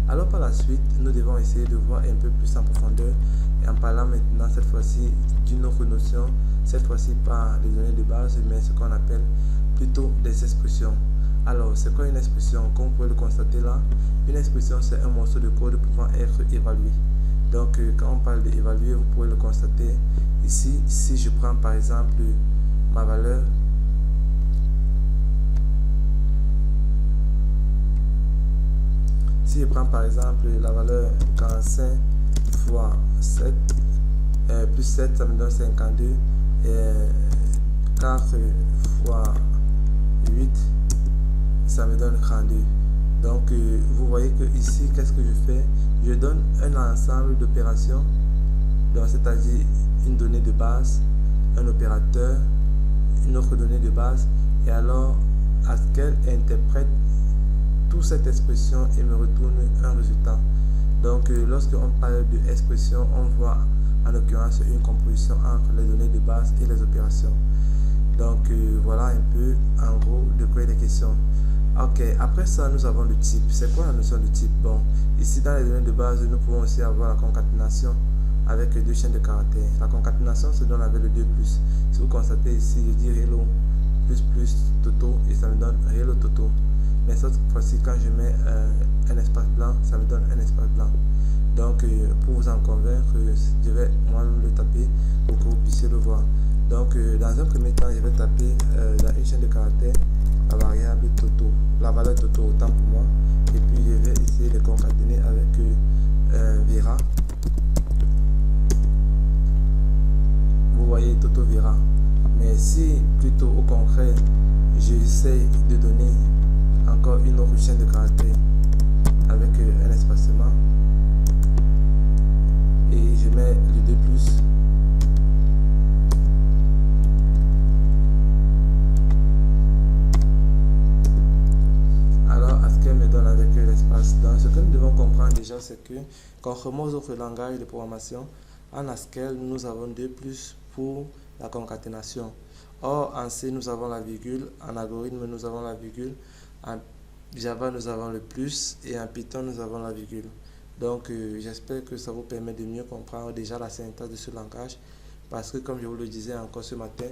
Alors par la suite, nous devons essayer de voir un peu plus en profondeur et en parlant maintenant cette fois-ci d'une autre notion, cette fois-ci pas les données de base, mais ce qu'on appelle plutôt des expressions. Alors, c'est quoi une expression? Comme vous pouvez le constater là, une expression c'est un morceau de code pouvant être évalué. Donc, quand on parle d'évaluer, vous pouvez le constater ici. Si je prends par exemple ma valeur, si je prends par exemple la valeur 45 fois 7, plus 7, ça me donne 52, et 4 fois 8, ça me donne 32. Donc, vous voyez que ici, qu'est-ce que je fais? Je donne un ensemble d'opérations, donc c'est-à-dire une donnée de base, un opérateur, une autre donnée de base, et alors à ce qu'elle interprète toute cette expression et me retourne un résultat. Donc, lorsqu'on parle d'expression, on voit en l'occurrence une composition entre les données de base et les opérations. Donc, voilà un peu en gros de quoi il est question. Ok, après ça, nous avons le type. C'est quoi la notion de type? Bon, ici dans les données de base, nous pouvons aussi avoir la concaténation avec deux chaînes de caractères. La concaténation se donne avec le 2+. Si vous constatez ici, je dis hello plus toto et ça me donne hello toto. Mais cette fois-ci, quand je mets un espace blanc, ça me donne un espace blanc. Donc, pour vous en convaincre, je vais moi-même le taper pour que vous puissiez le voir. Donc, dans un premier temps, je vais taper dans une chaîne de caractères la variable toto, la valeur toto autant pour moi, et puis je vais essayer de concaténer avec Vera. Vous voyez toto Vera. Mais si plutôt au concret, j'essaie de donner encore une autre chaîne de caractères avec un espacement et je mets le 2+. Me donne avec l'espace. Donc, ce que nous devons comprendre déjà, c'est que contrairement aux autres langages de programmation, en Haskell, nous avons 2+ pour la concaténation. Or, en C, nous avons la virgule, en algorithme, nous avons la virgule, en Java, nous avons le plus, et en Python, nous avons la virgule. Donc, j'espère que ça vous permet de mieux comprendre déjà la syntaxe de ce langage, parce que comme je vous le disais encore ce matin,